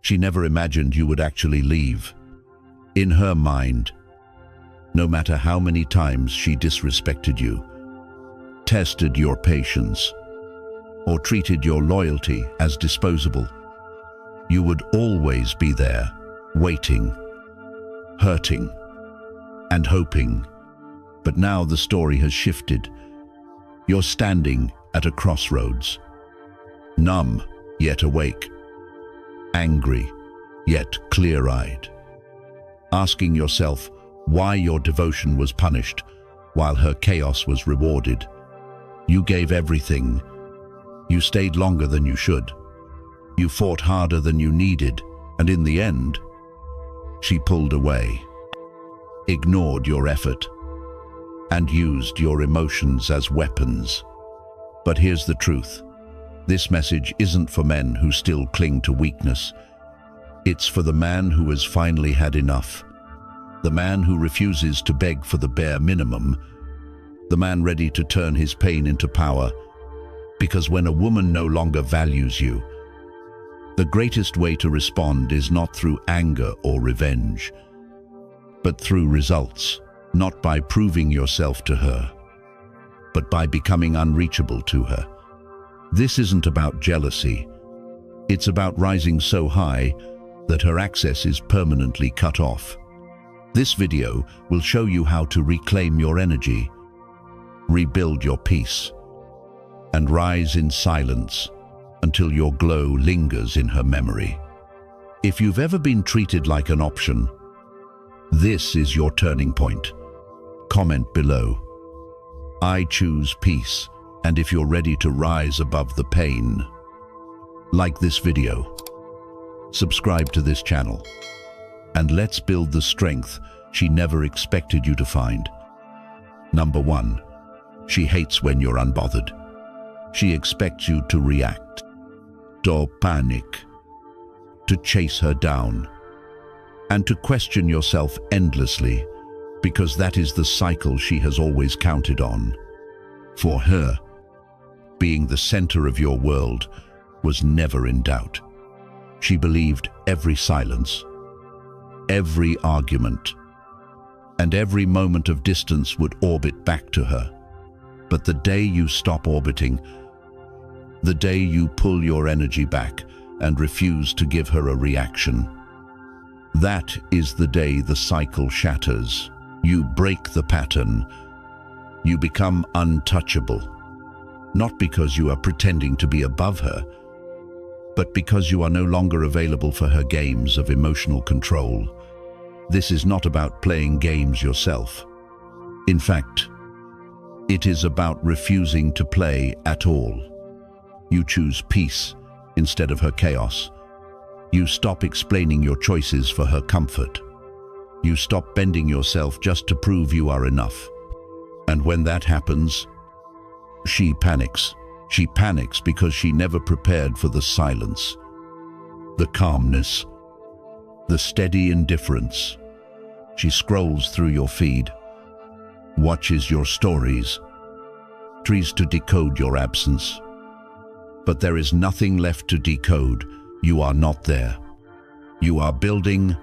She never imagined you would actually leave. In her mind, no matter how many times she disrespected you, tested your patience, or treated your loyalty as disposable, you would always be there, waiting, hurting, and hoping. But now the story has shifted. You're standing at a crossroads, numb yet awake, angry yet clear-eyed, asking yourself why your devotion was punished while her chaos was rewarded. You gave everything. You stayed longer than you should. You fought harder than you needed, and in the end, she pulled away, ignored your effort, and used your emotions as weapons. But here's the truth. This message isn't for men who still cling to weakness. It's for the man who has finally had enough. The man who refuses to beg for the bare minimum. The man ready to turn his pain into power. Because when a woman no longer values you, the greatest way to respond is not through anger or revenge, but through results. Not by proving yourself to her, but by becoming unreachable to her. This isn't about jealousy. It's about rising so high that her access is permanently cut off. This video will show you how to reclaim your energy, rebuild your peace, and rise in silence until your glow lingers in her memory. If you've ever been treated like an option, this is your turning point. Comment below. I choose peace, and if you're ready to rise above the pain, like this video, subscribe to this channel, and let's build the strength she never expected you to find. Number 1, she hates when you're unbothered. She expects you to react, to panic, to chase her down, and to question yourself endlessly, because that is the cycle she has always counted on. For her, being the center of your world was never in doubt. She believed every silence, every argument, and every moment of distance would orbit back to her. But the day you stop orbiting, the day you pull your energy back and refuse to give her a reaction, that is the day the cycle shatters. You break the pattern. You become untouchable, not because you are pretending to be above her, but because you are no longer available for her games of emotional control. This is not about playing games yourself. In fact, it is about refusing to play at all. You choose peace instead of her chaos. You stop explaining your choices for her comfort. You stop bending yourself just to prove you are enough. And when that happens, she panics. She panics because she never prepared for the silence, the calmness, the steady indifference. She scrolls through your feed, watches your stories, tries to decode your absence. But there is nothing left to decode. You are not there. You are building.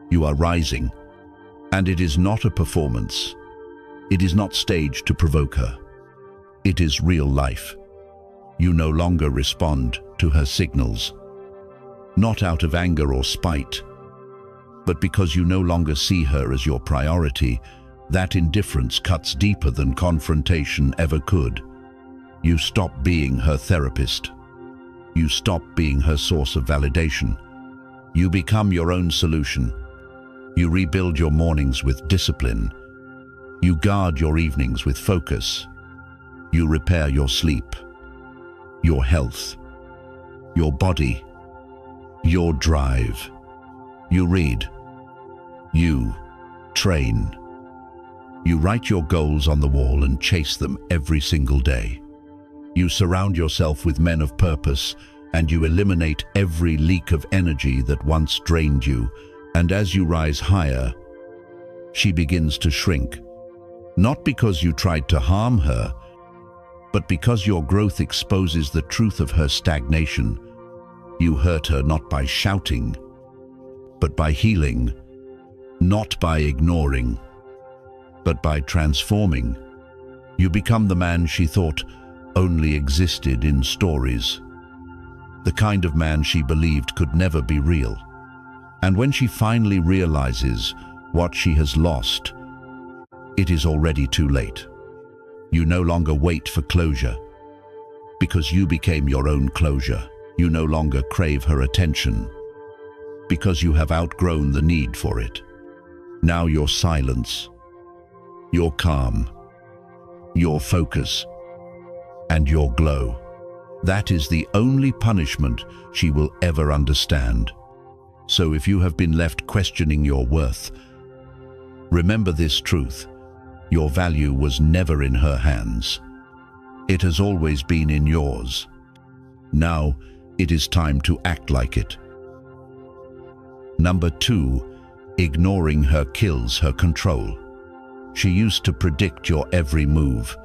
You are rising, and it is not a performance. It is not staged to provoke her. It is real life. You no longer respond to her signals, not out of anger or spite, but because you no longer see her as your priority. That indifference cuts deeper than confrontation ever could. You stop being her therapist. You stop being her source of validation. You become your own solution. You rebuild your mornings with discipline. You guard your evenings with focus. You repair your sleep, your health, your body, your drive. You read. You train. You write your goals on the wall and chase them every single day. You surround yourself with men of purpose, and you eliminate every leak of energy that once drained you. And as you rise higher, she begins to shrink. Not because you tried to harm her, but because your growth exposes the truth of her stagnation. You hurt her not by shouting, but by healing, not by ignoring, but by transforming. You become the man she thought only existed in stories, the kind of man she believed could never be real. And when she finally realizes what she has lost, it is already too late. You no longer wait for closure, because you became your own closure. You no longer crave her attention, because you have outgrown the need for it. Now your silence, your calm, your focus, and your glow, that is the only punishment she will ever understand. So if you have been left questioning your worth, remember this truth: your value was never in her hands. It has always been in yours. Now it is time to act like it. Number 2, ignoring her kills her control. She used to predict your every move,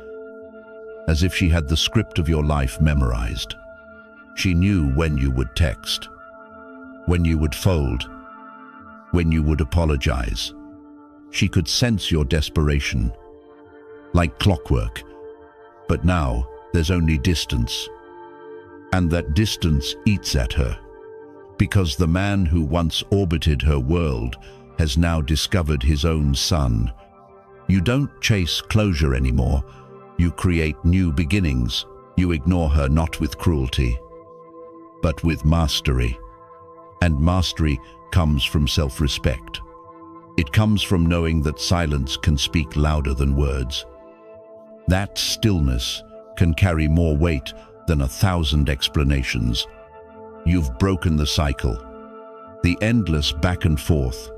as if she had the script of your life memorized. She knew when you would text, when you would fold, when you would apologize. She could sense your desperation, like clockwork. But now there's only distance. And that distance eats at her, because the man who once orbited her world has now discovered his own sun. You don't chase closure anymore. You create new beginnings. You ignore her not with cruelty, but with mastery. And mastery comes from self-respect. It comes from knowing that silence can speak louder than words. That stillness can carry more weight than 1,000 explanations. You've broken the cycle, the endless back and forth,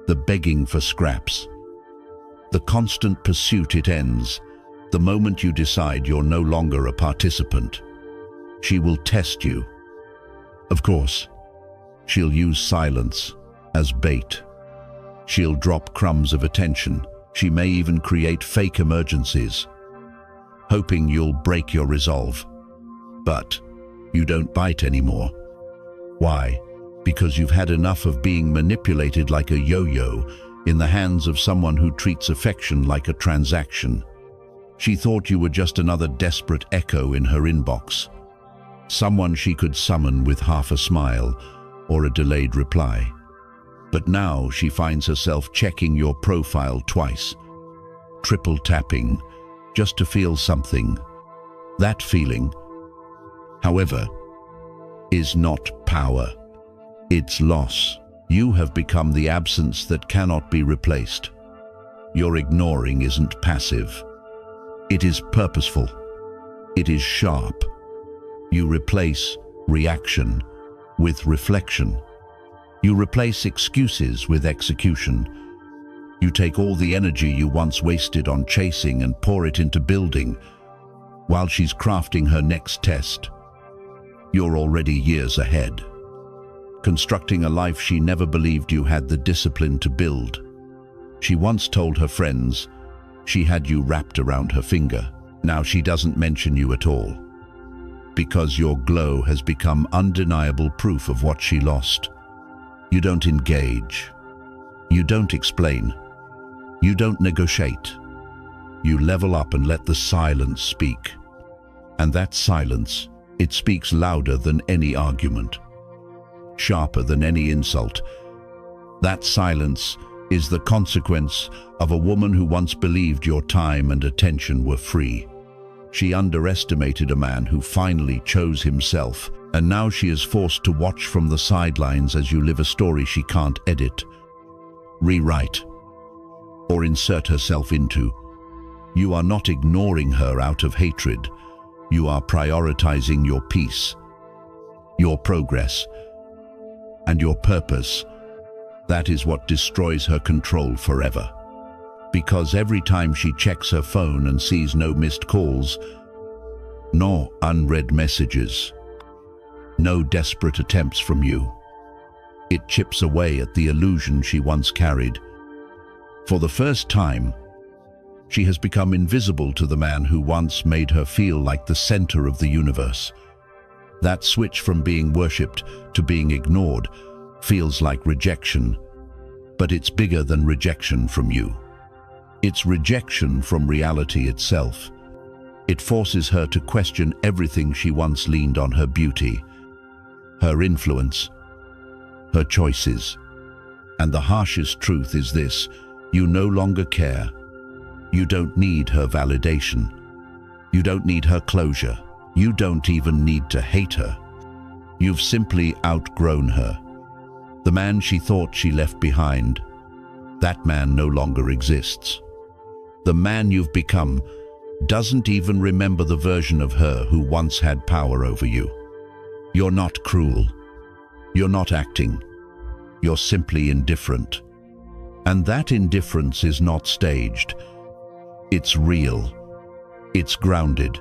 the begging for scraps, the constant pursuit. It ends the moment you decide you're no longer a participant. She will test you. Of course, she'll use silence as bait. She'll drop crumbs of attention. She may even create fake emergencies, hoping you'll break your resolve. But you don't bite anymore. Why? Because you've had enough of being manipulated like a yo-yo in the hands of someone who treats affection like a transaction. She thought you were just another desperate echo in her inbox, someone she could summon with half a smile or a delayed reply. But now she finds herself checking your profile twice, triple tapping, just to feel something. That feeling, however, is not power. It's loss. You have become the absence that cannot be replaced. Your ignoring isn't passive. It is purposeful. It is sharp. You replace reaction with reflection. You replace excuses with execution. You take all the energy you once wasted on chasing and pour it into building. While she's crafting her next test, you're already years ahead, constructing a life she never believed you had the discipline to build. She once told her friends she had you wrapped around her finger. Now she doesn't mention you at all, because your glow has become undeniable proof of what she lost. You don't engage. You don't explain. You don't negotiate. You level up and let the silence speak. And that silence, it speaks louder than any argument, sharper than any insult. That silence is the consequence of a woman who once believed your time and attention were free. She underestimated a man who finally chose himself, and now she is forced to watch from the sidelines as you live a story she can't edit, rewrite, or insert herself into. You are not ignoring her out of hatred. You are prioritizing your peace, your progress, and your purpose. That is what destroys her control forever. Because every time she checks her phone and sees no missed calls, no unread messages, no desperate attempts from you, it chips away at the illusion she once carried. For the first time, she has become invisible to the man who once made her feel like the center of the universe. That switch from being worshipped to being ignored feels like rejection, but it's bigger than rejection from you. It's rejection from reality itself. It forces her to question everything she once leaned on: her beauty, her influence, her choices. And the harshest truth is this: you no longer care. You don't need her validation. You don't need her closure. You don't even need to hate her. You've simply outgrown her. The man she thought she left behind, that man no longer exists. The man you've become doesn't even remember the version of her who once had power over you. You're not cruel. You're not acting. You're simply indifferent. And that indifference is not staged. It's real. It's grounded.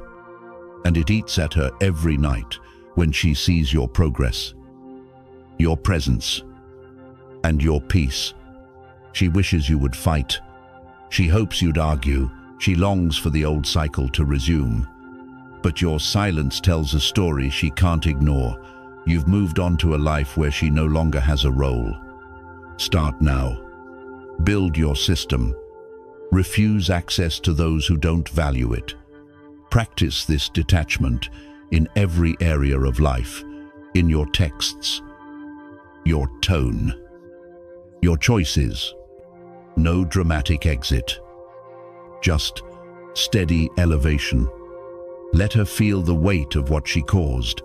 And it eats at her every night when she sees your progress, your presence, and your peace. She wishes you would fight. She hopes you'd argue. She longs for the old cycle to resume. But your silence tells a story she can't ignore. You've moved on to a life where she no longer has a role. Start now. Build your system. Refuse access to those who don't value it. Practice this detachment in every area of life, in your texts, your tone, your choices. No dramatic exit, just steady elevation. Let her feel the weight of what she caused,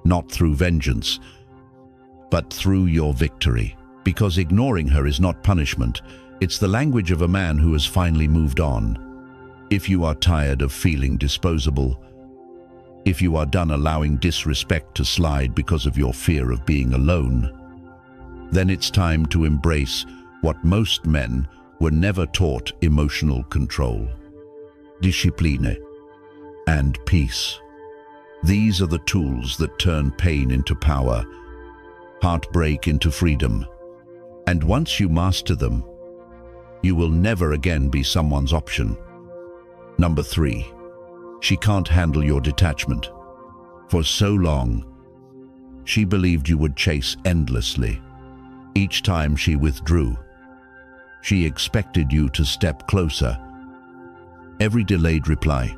not through vengeance, but through your victory. Because ignoring her is not punishment, it's the language of a man who has finally moved on. If you are tired of feeling disposable, if you are done allowing disrespect to slide because of your fear of being alone, then it's time to embrace what most men were never taught: emotional control, discipline, and peace. These are the tools that turn pain into power, heartbreak into freedom. And once you master them, you will never again be someone's option. Number 3, she can't handle your detachment. For so long, she believed you would chase endlessly. Each time she withdrew, she expected you to step closer. Every delayed reply,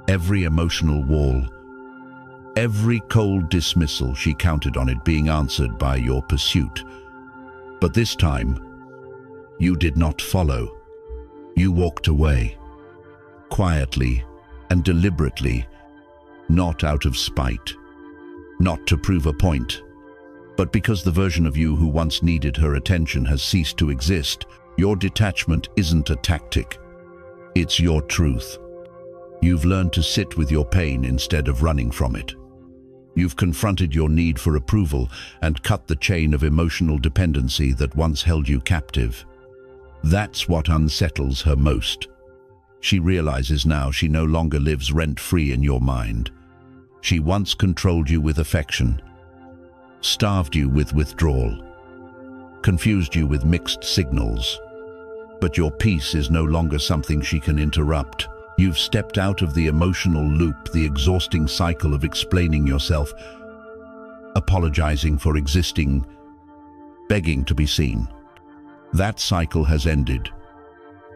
every emotional wall, every cold dismissal, she counted on it being answered by your pursuit. But this time, you did not follow. You walked away. Quietly and deliberately, not out of spite, not to prove a point, but because the version of you who once needed her attention has ceased to exist. Your detachment isn't a tactic, it's your truth. You've learned to sit with your pain instead of running from it. You've confronted your need for approval and cut the chain of emotional dependency that once held you captive. That's what unsettles her most. She realizes now she no longer lives rent-free in your mind. She once controlled you with affection, starved you with withdrawal, confused you with mixed signals. But your peace is no longer something she can interrupt. You've stepped out of the emotional loop, the exhausting cycle of explaining yourself, apologizing for existing, begging to be seen. That cycle has ended.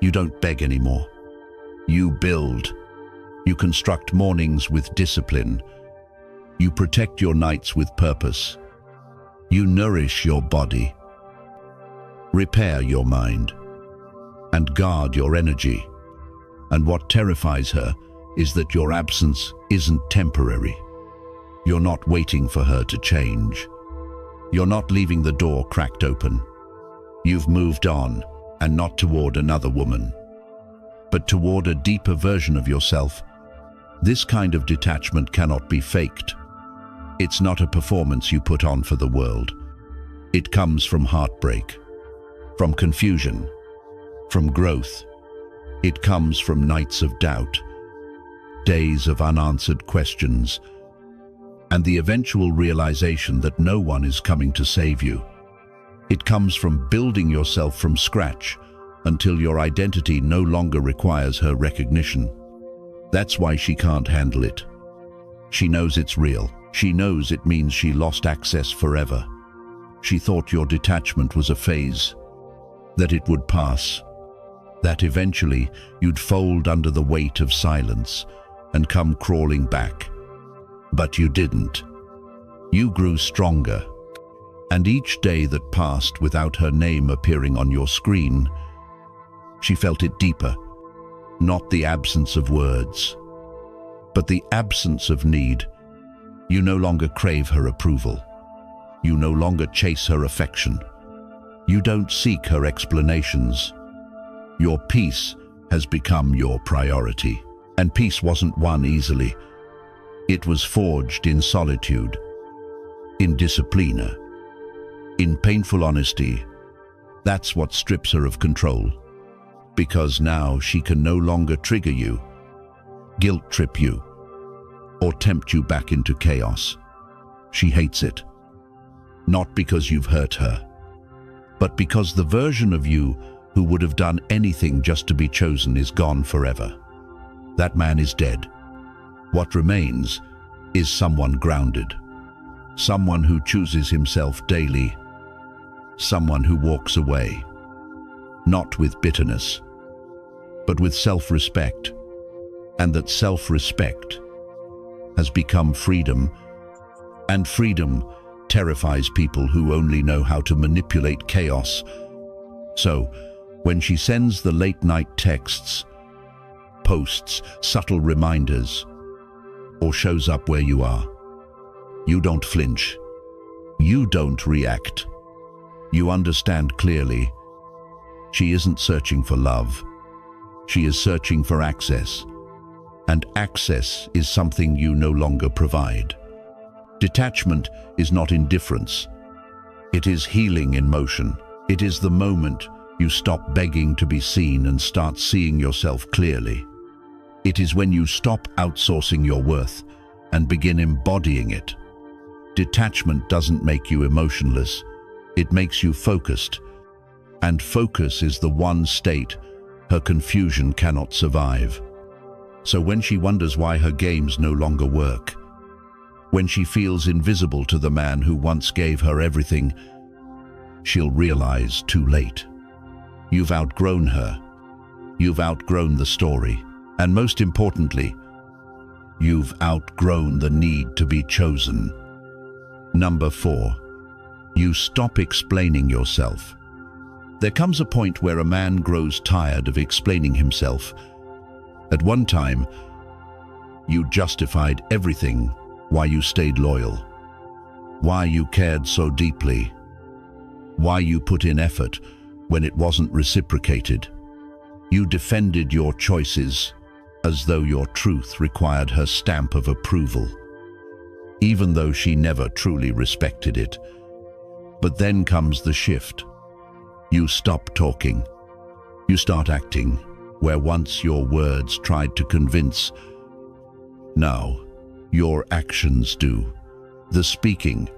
You don't beg anymore. You build. You construct mornings with discipline. You protect your nights with purpose. You nourish your body, repair your mind, and guard your energy. And what terrifies her is that your absence isn't temporary. You're not waiting for her to change. You're not leaving the door cracked open. You've moved on, and not toward another woman, but toward a deeper version of yourself. This kind of detachment cannot be faked. It's not a performance you put on for the world. It comes from heartbreak, from confusion, from growth. It comes from nights of doubt, days of unanswered questions, and the eventual realization that no one is coming to save you. It comes from building yourself from scratch until your identity no longer requires her recognition. That's why she can't handle it. She knows it's real. She knows it means she lost access forever. She thought your detachment was a phase, that it would pass, that eventually you'd fold under the weight of silence and come crawling back. But you didn't. You grew stronger, and each day that passed without her name appearing on your screen, she felt it deeper, not the absence of words, but the absence of need. You no longer crave her approval. You no longer chase her affection. You don't seek her explanations. Your peace has become your priority. And peace wasn't won easily. It was forged in solitude, in discipline, in painful honesty. That's what strips her of control. Because now she can no longer trigger you, guilt trip you, or tempt you back into chaos. She hates it. Not because you've hurt her, but because the version of you who would have done anything just to be chosen is gone forever. That man is dead. What remains is someone grounded, someone who chooses himself daily, someone who walks away, not with bitterness, but with self-respect, and that self-respect has become freedom, and freedom terrifies people who only know how to manipulate chaos. So, when she sends the late-night texts, posts subtle reminders, or shows up where you are, you don't flinch. You don't react. You understand clearly. She isn't searching for love. She is searching for access. And access is something you no longer provide. Detachment is not indifference. It is healing in motion. It is the moment you stop begging to be seen and start seeing yourself clearly. It is when you stop outsourcing your worth and begin embodying it. Detachment doesn't make you emotionless. It makes you focused. And focus is the one state her confusion cannot survive. So when she wonders why her games no longer work, when she feels invisible to the man who once gave her everything, she'll realize too late. You've outgrown her. You've outgrown the story. And most importantly, you've outgrown the need to be chosen. Number 4, you stop explaining yourself. There comes a point where a man grows tired of explaining himself. At one time, you justified everything, why you stayed loyal, why you cared so deeply, why you put in effort when it wasn't reciprocated. You defended your choices as though your truth required her stamp of approval, even though she never truly respected it. But then comes the shift. You stop talking. You start acting where once your words tried to convince. Now, your actions do. The speaking.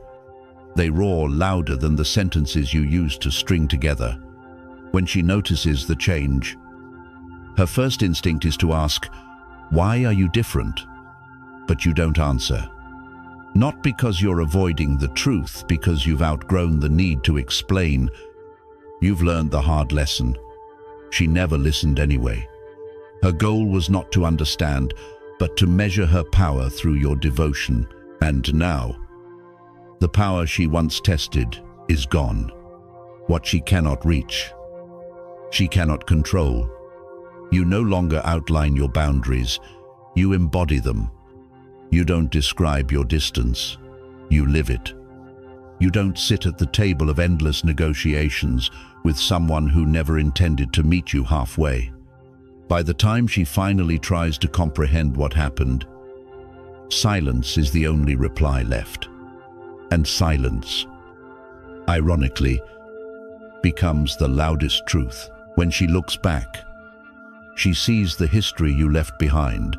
They roar louder than the sentences you used to string together. When she notices the change, her first instinct is to ask, "Why are you different?" But you don't answer. Not because you're avoiding the truth, because you've outgrown the need to explain. You've learned the hard lesson. She never listened anyway. Her goal was not to understand, but to measure her power through your devotion. And now, the power she once tested is gone. What she cannot reach, she cannot control. You no longer outline your boundaries, you embody them. You don't describe your distance, you live it. You don't sit at the table of endless negotiations with someone who never intended to meet you halfway. By the time she finally tries to comprehend what happened, silence is the only reply left. And silence, ironically, becomes the loudest truth. When she looks back, she sees the history you left behind,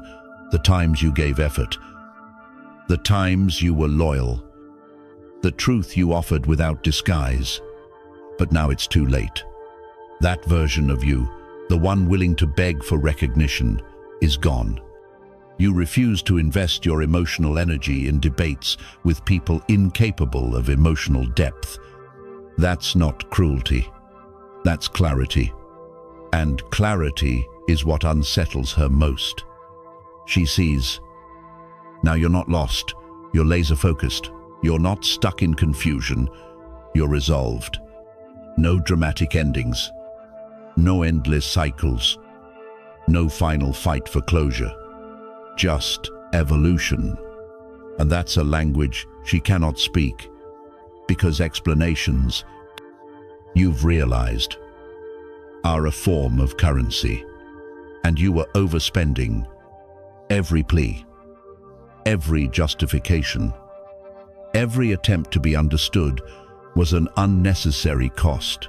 the times you gave effort, the times you were loyal, the truth you offered without disguise. But now it's too late. That version of you, the one willing to beg for recognition, is gone. You refuse to invest your emotional energy in debates with people incapable of emotional depth. That's not cruelty. That's clarity. And clarity is what unsettles her most. She sees, now you're not lost, you're laser-focused, you're not stuck in confusion, you're resolved. No dramatic endings, no endless cycles, no final fight for closure, just evolution. And that's a language she cannot speak, because explanations, you've realized, are a form of currency. And you were overspending every plea, every justification, every attempt to be understood was an unnecessary cost,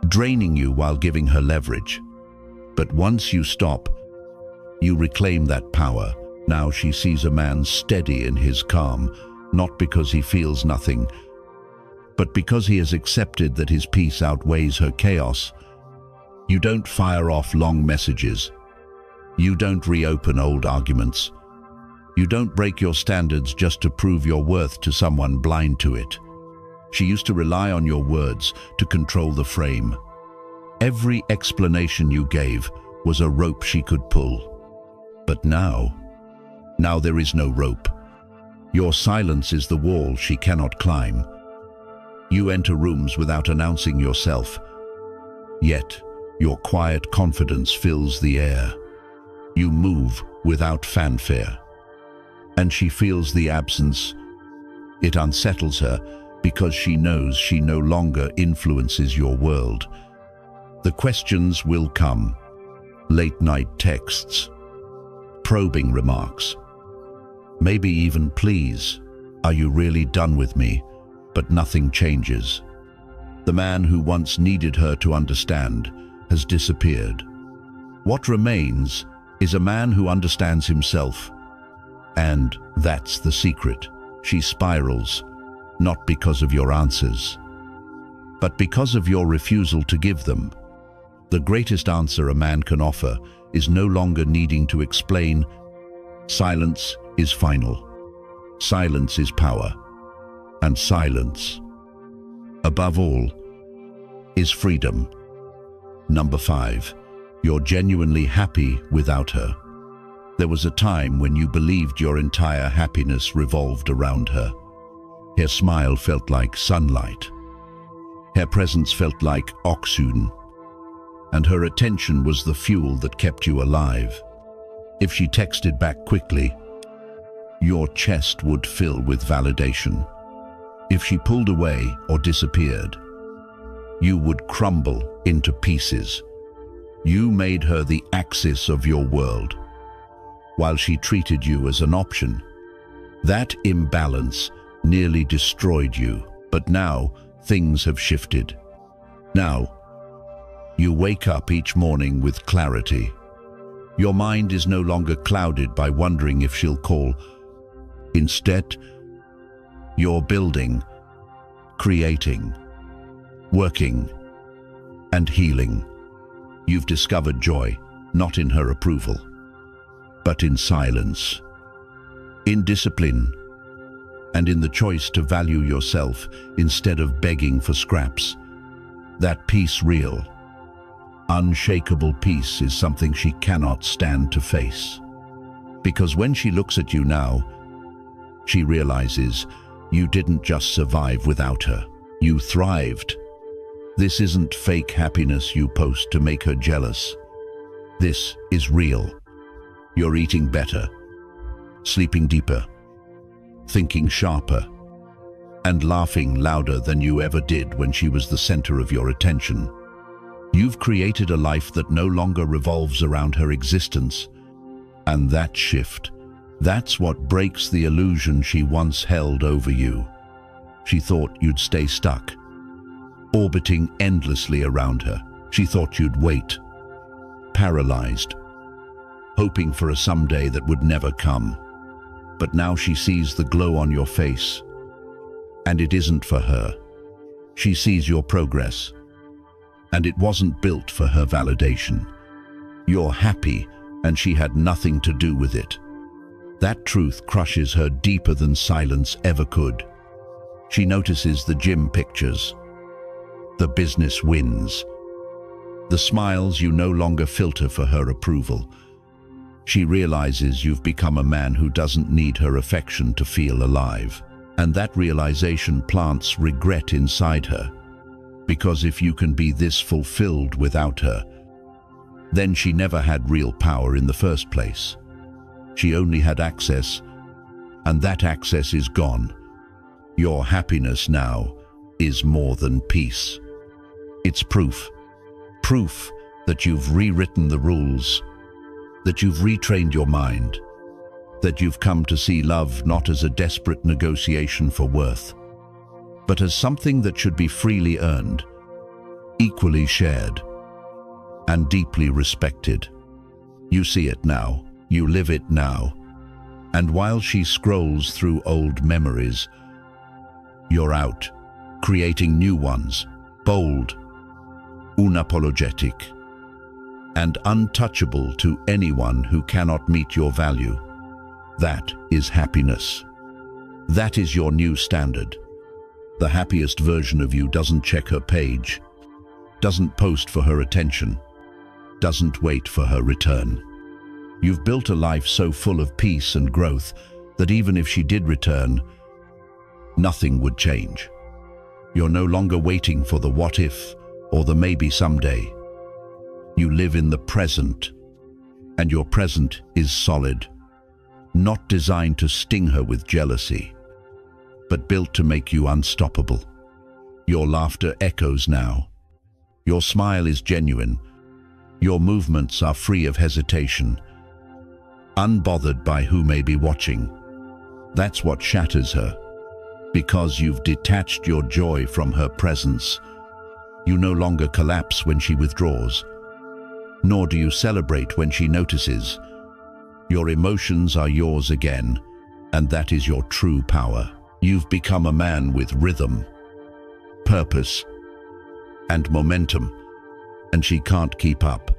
draining you while giving her leverage. But once you stop, you reclaim that power. Now she sees a man steady in his calm, not because he feels nothing, but because he has accepted that his peace outweighs her chaos. You don't fire off long messages. You don't reopen old arguments. You don't break your standards just to prove your worth to someone blind to it. She used to rely on your words to control the frame. Every explanation you gave was a rope she could pull. But now there is no rope. Your silence is the wall she cannot climb. You enter rooms without announcing yourself, yet your quiet confidence fills the air. You move without fanfare, and she feels the absence. It unsettles her because she knows she no longer influences your world. The questions will come, late-night texts, probing remarks, maybe even pleas. Are you really done with me? But nothing changes. The man who once needed her to understand has disappeared. What remains is a man who understands himself. And that's the secret. She spirals, not because of your answers, but because of your refusal to give them. The greatest answer a man can offer is no longer needing to explain. Silence is final. Silence is power. And silence, above all, is freedom. Number 5, you're genuinely happy without her. There was a time when you believed your entire happiness revolved around her. Her smile felt like sunlight. Her presence felt like oxygen. And her attention was the fuel that kept you alive. If she texted back quickly, your chest would fill with validation. If she pulled away or disappeared, you would crumble into pieces. You made her the axis of your world, while she treated you as an option. That imbalance nearly destroyed you, but now things have shifted. Now, you wake up each morning with clarity. Your mind is no longer clouded by wondering if she'll call. Instead, you're building, creating, working, and healing. You've discovered joy, not in her approval, but in silence, in discipline, and in the choice to value yourself instead of begging for scraps. That peace, real, unshakable peace, is something she cannot stand to face. Because when she looks at you now, she realizes you didn't just survive without her, you thrived. This isn't fake happiness you post to make her jealous. This is real. You're eating better, sleeping deeper, thinking sharper, and laughing louder than you ever did when she was the center of your attention. You've created a life that no longer revolves around her existence. And that shift, that's what breaks the illusion she once held over you. She thought you'd stay stuck, orbiting endlessly around her. She thought you'd wait, paralyzed, hoping for a someday that would never come. But now she sees the glow on your face, and it isn't for her. She sees your progress, and it wasn't built for her validation. You're happy, and she had nothing to do with it. That truth crushes her deeper than silence ever could. She notices the gym pictures, the business wins, the smiles you no longer filter for her approval. She realizes you've become a man who doesn't need her affection to feel alive. And that realization plants regret inside her. Because if you can be this fulfilled without her, then she never had real power in the first place. She only had access, and that access is gone. Your happiness now is more than peace. It's proof that you've rewritten the rules, that you've retrained your mind, that you've come to see love not as a desperate negotiation for worth, but as something that should be freely earned, equally shared, and deeply respected. You see it now, you live it now, and while she scrolls through old memories, you're out, creating new ones, bold, unapologetic, and untouchable to anyone who cannot meet your value. That is happiness. That is your new standard. The happiest version of you doesn't check her page, doesn't post for her attention, doesn't wait for her return. You've built a life so full of peace and growth that even if she did return, nothing would change. You're no longer waiting for the what if or the maybe someday. You live in the present, and your present is solid, not designed to sting her with jealousy, but built to make you unstoppable. Your laughter echoes now. Your smile is genuine. Your movements are free of hesitation, unbothered by who may be watching. That's what shatters her. Because you've detached your joy from her presence, you no longer collapse when she withdraws, nor do you celebrate when she notices. Your emotions are yours again, and that is your true power. You've become a man with rhythm, purpose, and momentum, and she can't keep up.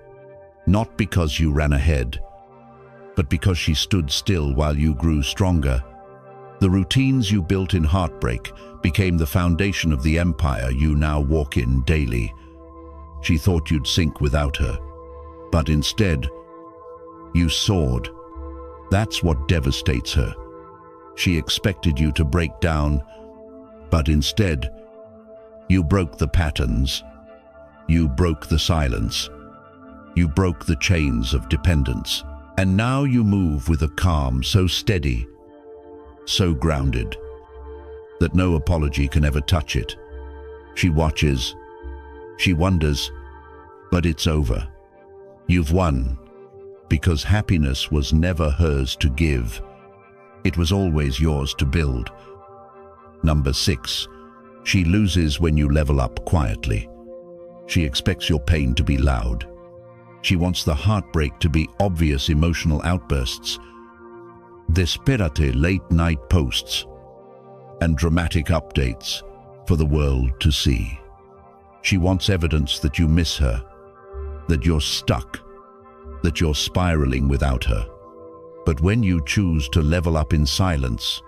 Not because you ran ahead, but because she stood still while you grew stronger. The routines you built in heartbreak became the foundation of the empire you now walk in daily. She thought you'd sink without her, but instead, you soared. That's what devastates her. She expected you to break down, but instead, you broke the patterns. You broke the silence. You broke the chains of dependence. And now you move with a calm so steady, so grounded, that no apology can ever touch it. She watches, she wonders, but it's over. You've won, because happiness was never hers to give. It was always yours to build. Number 6, she loses when you level up quietly. She expects your pain to be loud. She wants the heartbreak to be obvious emotional outbursts, desperate late-night posts, and dramatic updates for the world to see. She wants evidence that you miss her, that you're stuck, that you're spiraling without her. But when you choose to level up in silence,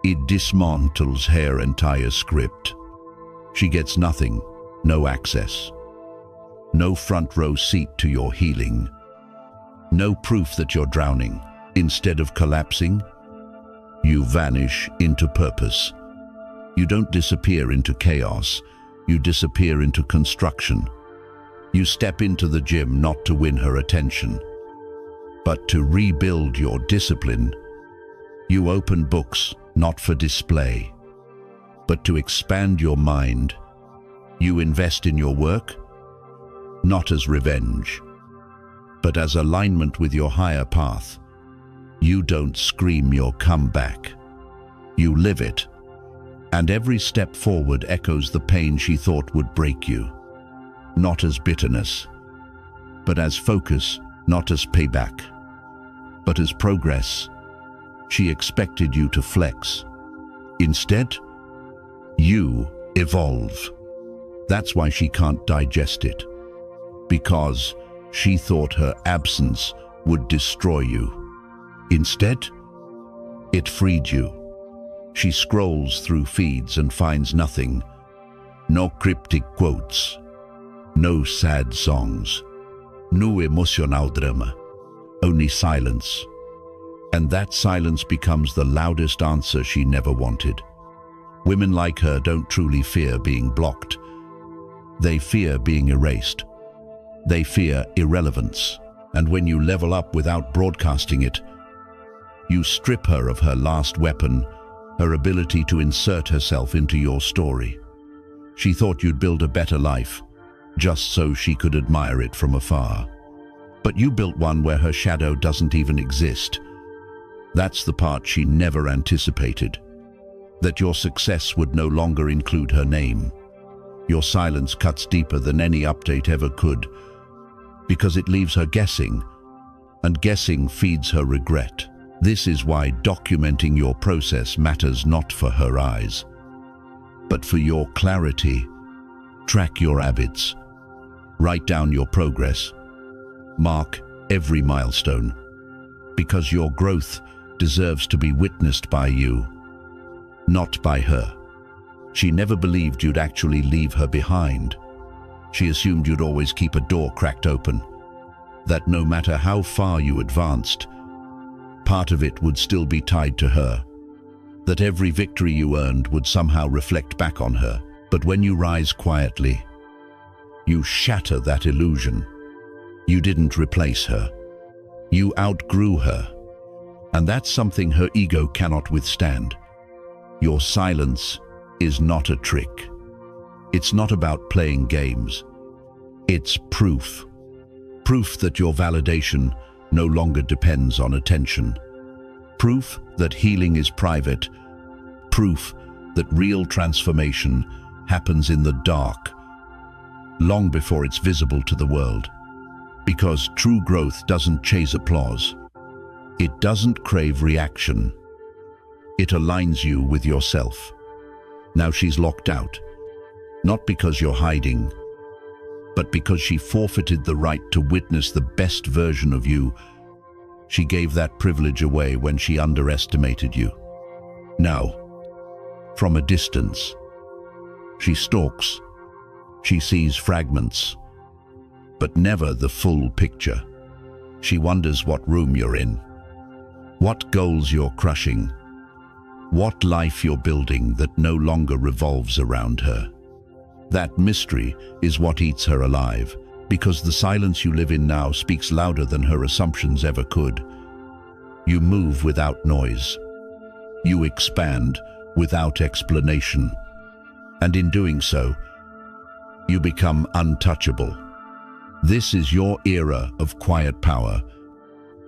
it dismantles her entire script. She gets nothing, no access, no front row seat to your healing, no proof that you're drowning. Instead of collapsing, you vanish into purpose. You don't disappear into chaos, you disappear into construction. You step into the gym not to win her attention, but to rebuild your discipline. You open books not for display, but to expand your mind. You invest in your work, not as revenge, but as alignment with your higher path. You don't scream your comeback. You live it, and every step forward echoes the pain she thought would break you. Not as bitterness, but as focus, not as payback, but as progress. She expected you to flex. Instead, you evolve. That's why she can't digest it, because she thought her absence would destroy you. Instead, it freed you. She scrolls through feeds and finds nothing. No cryptic quotes. No sad songs. No emotional drama. Only silence. And that silence becomes the loudest answer she never wanted. Women like her don't truly fear being blocked. They fear being erased. They fear irrelevance. And when you level up without broadcasting it, you strip her of her last weapon, her ability to insert herself into your story. She thought you'd build a better life, just so she could admire it from afar. But you built one where her shadow doesn't even exist. That's the part she never anticipated. That your success would no longer include her name. Your silence cuts deeper than any update ever could, because it leaves her guessing, and guessing feeds her regret. This is why documenting your process matters not for her eyes, but for your clarity. Track your habits. Write down your progress. Mark every milestone, because your growth deserves to be witnessed by you, not by her. She never believed you'd actually leave her behind. She assumed you'd always keep a door cracked open, that no matter how far you advanced, part of it would still be tied to her, that every victory you earned would somehow reflect back on her. But when you rise quietly, you shatter that illusion. You didn't replace her. You outgrew her. And that's something her ego cannot withstand. Your silence is not a trick. It's not about playing games. It's proof. Proof that your validation no longer depends on attention. Proof that healing is private. Proof that real transformation happens in the dark, long before it's visible to the world. Because true growth doesn't chase applause. It doesn't crave reaction. It aligns you with yourself. Now she's locked out, not because you're hiding, but because she forfeited the right to witness the best version of you. She gave that privilege away when she underestimated you. Now, from a distance, she stalks. She sees fragments, but never the full picture. She wonders what room you're in, what goals you're crushing, what life you're building that no longer revolves around her. That mystery is what eats her alive, because the silence you live in now speaks louder than her assumptions ever could. You move without noise. You expand without explanation. And in doing so, you become untouchable. This is your era of quiet power,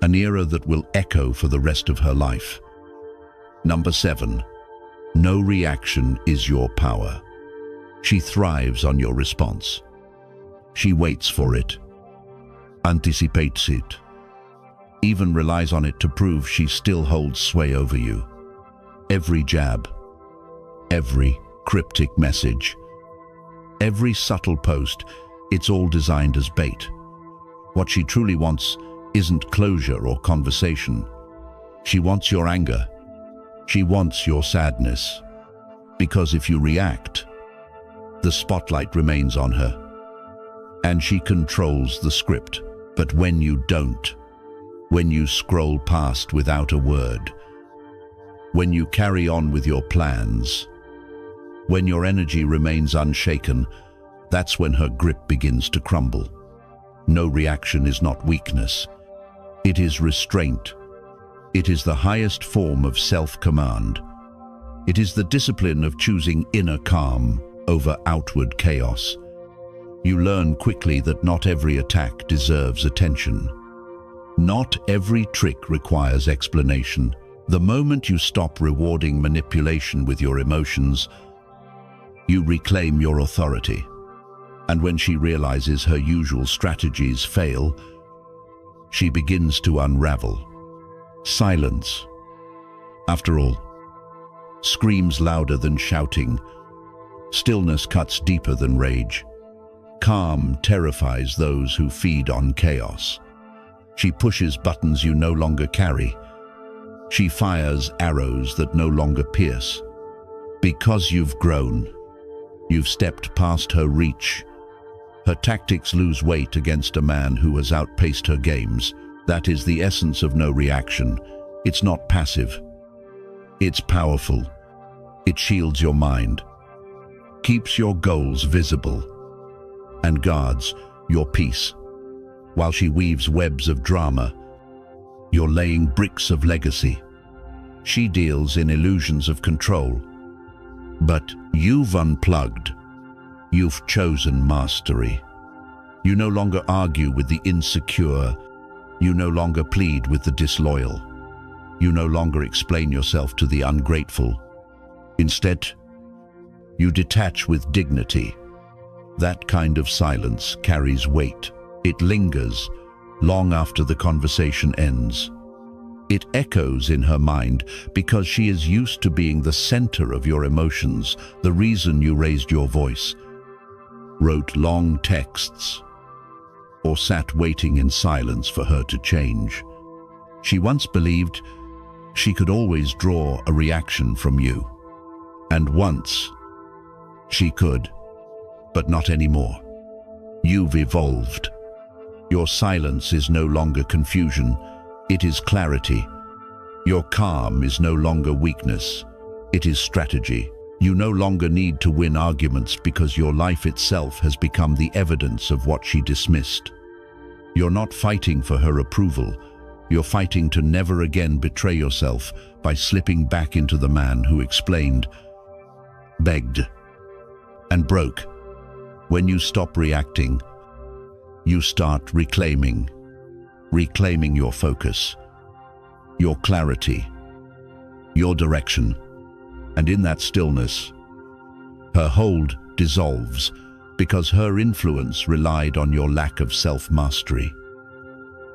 an era that will echo for the rest of her life. Number 7, no reaction is your power. She thrives on your response. She waits for it, anticipates it, even relies on it to prove she still holds sway over you. Every jab, every cryptic message, every subtle post, it's all designed as bait. What she truly wants isn't closure or conversation. She wants your anger. She wants your sadness. Because if you react, the spotlight remains on her, and she controls the script. But when you don't, when you scroll past without a word, when you carry on with your plans, when your energy remains unshaken, that's when her grip begins to crumble. No reaction is not weakness. It is restraint. It is the highest form of self-command. It is the discipline of choosing inner calm over outward chaos. You learn quickly that not every attack deserves attention. Not every trick requires explanation. The moment you stop rewarding manipulation with your emotions, you reclaim your authority. And when she realizes her usual strategies fail, she begins to unravel. Silence, after all, screams louder than shouting. Stillness cuts deeper than rage. Calm terrifies those who feed on chaos. She pushes buttons you no longer carry, She fires arrows that no longer pierce. Because you've grown, you've stepped past her reach. Her tactics lose weight against a man who has outpaced her games. That is the essence of no reaction. It's not passive. It's powerful. It shields your mind, keeps your goals visible, and guards your peace. While she weaves webs of drama, you're laying bricks of legacy. She deals in illusions of control. But you've unplugged. You've chosen mastery. You no longer argue with the insecure. You no longer plead with the disloyal. You no longer explain yourself to the ungrateful. Instead, you detach with dignity. That kind of silence carries weight. It lingers long after the conversation ends. It echoes in her mind because she is used to being the center of your emotions, the reason you raised your voice, wrote long texts, or sat waiting in silence for her to change. She once believed she could always draw a reaction from you. And once she could, but not anymore. You've evolved. Your silence is no longer confusion, it is clarity. Your calm is no longer weakness, it is strategy. You no longer need to win arguments because your life itself has become the evidence of what she dismissed. You're not fighting for her approval, you're fighting to never again betray yourself by slipping back into the man who explained, begged, and broke. When you stop reacting, you start reclaiming your focus, your clarity, your direction. And in that stillness, her hold dissolves because her influence relied on your lack of self-mastery.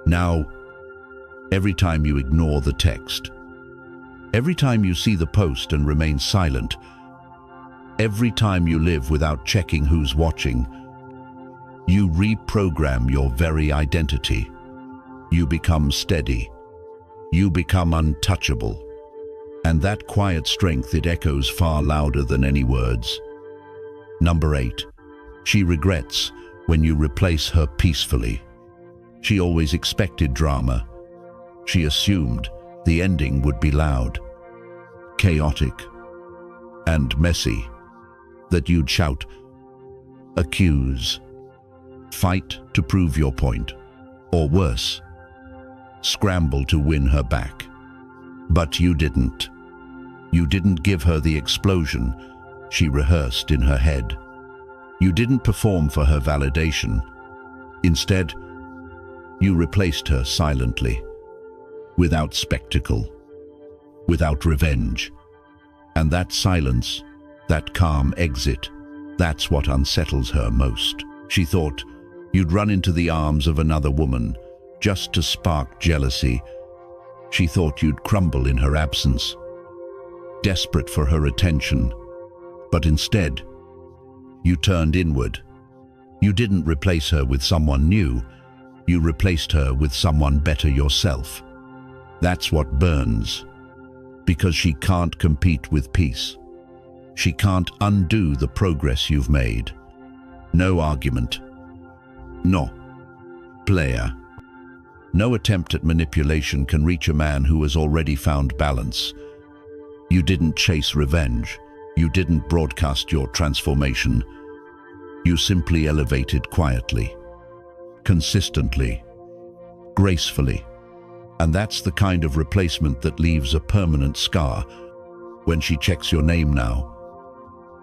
Now, every time you ignore the text, every time you see the post and remain silent, every time you live without checking who's watching, you reprogram your very identity. You become steady. You become untouchable. And that quiet strength, it echoes far louder than any words. Number 8. She regrets when you replace her peacefully. She always expected drama. She assumed the ending would be loud, chaotic, and messy. That you'd shout, accuse, fight to prove your point, or worse, scramble to win her back. But you didn't. You didn't give her the explosion she rehearsed in her head. You didn't perform for her validation. Instead, you replaced her silently, without spectacle, without revenge. And that silence, that calm exit, that's what unsettles her most. She thought you'd run into the arms of another woman just to spark jealousy. She thought you'd crumble in her absence, desperate for her attention. But instead, you turned inward. You didn't replace her with someone new. You replaced her with someone better yourself. That's what burns, because she can't compete with peace. She can't undo the progress you've made. No argument. No player. No attempt at manipulation can reach a man who has already found balance. You didn't chase revenge. You didn't broadcast your transformation. You simply elevated quietly, consistently, gracefully. And that's the kind of replacement that leaves a permanent scar. When she checks your name now,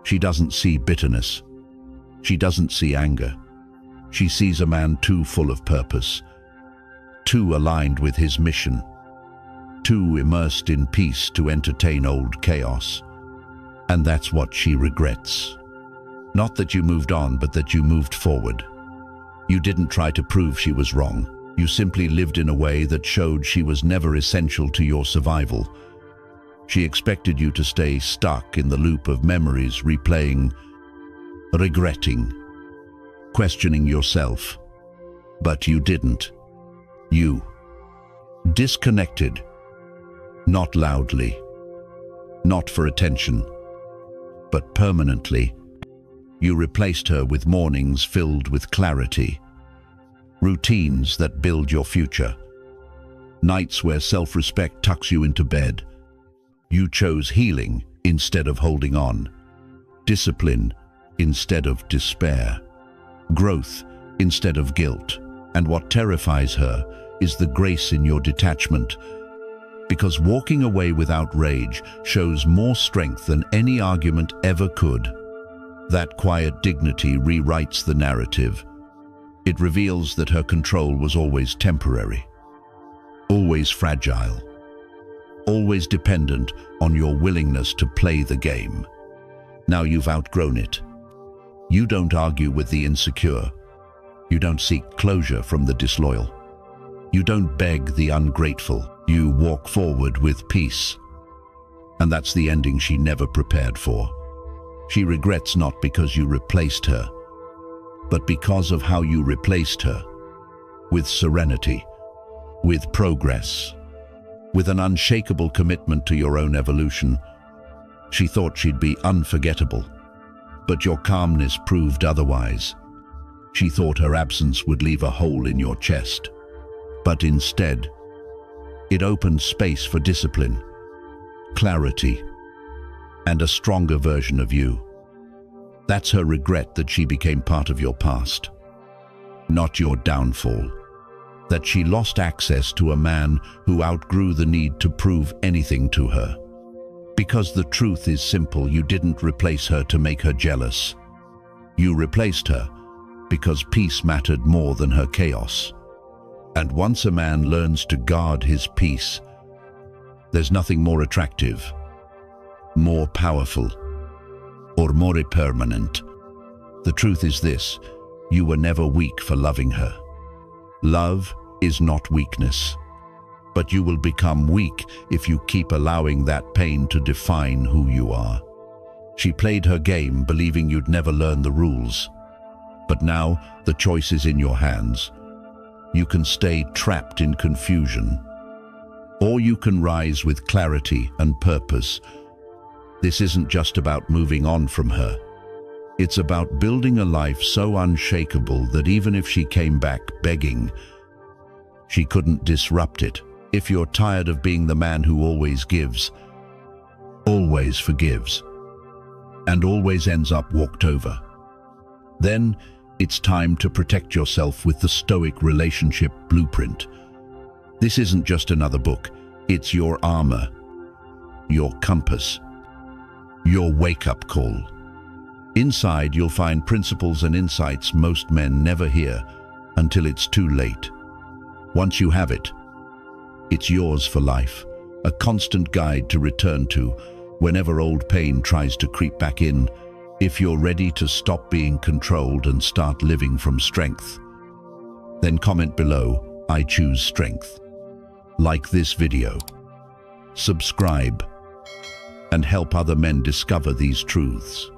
she doesn't see bitterness. She doesn't see anger. She sees a man too full of purpose, too aligned with his mission, too immersed in peace to entertain old chaos. And that's what she regrets. Not that you moved on, but that you moved forward. You didn't try to prove she was wrong. You simply lived in a way that showed she was never essential to your survival. She expected you to stay stuck in the loop of memories, replaying, regretting, questioning yourself. But you didn't. You disconnected. Not loudly, not for attention, but permanently. You replaced her with mornings filled with clarity, routines that build your future, nights where self-respect tucks you into bed. You chose healing instead of holding on, discipline instead of despair, growth instead of guilt. And what terrifies her is the grace in your detachment, because walking away without rage shows more strength than any argument ever could. That quiet dignity rewrites the narrative. It reveals that her control was always temporary, always fragile, always dependent on your willingness to play the game. Now you've outgrown it. You don't argue with the insecure. You don't seek closure from the disloyal. You don't beg the ungrateful. You walk forward with peace. And that's the ending she never prepared for. She regrets not because you replaced her, but because of how you replaced her. With serenity, with progress, with an unshakable commitment to your own evolution. She thought she'd be unforgettable, but your calmness proved otherwise. She thought her absence would leave a hole in your chest, but instead, it opened space for discipline, clarity, and a stronger version of you. That's her regret, that she became part of your past, not your downfall. That she lost access to a man who outgrew the need to prove anything to her. Because the truth is simple, you didn't replace her to make her jealous. You replaced her because peace mattered more than her chaos. And once a man learns to guard his peace, there's nothing more attractive, more powerful, or more permanent. The truth is this: you were never weak for loving her. Love is not weakness, but you will become weak if you keep allowing that pain to define who you are. She played her game, believing you'd never learn the rules. But now the choice is in your hands. You can stay trapped in confusion, or you can rise with clarity and purpose. This isn't just about moving on from her. It's about building a life so unshakable that even if she came back begging, she couldn't disrupt it. If you're tired of being the man who always gives, always forgives, and always ends up walked over, then it's time to protect yourself with the Stoic relationship blueprint. This isn't just another book. It's your armor, your compass, your wake-up call. Inside, you'll find principles and insights most men never hear until it's too late. Once you have it, it's yours for life, a constant guide to return to whenever old pain tries to creep back in. If you're ready to stop being controlled and start living from strength, then comment below, "I choose strength." Like this video, subscribe, and help other men discover these truths.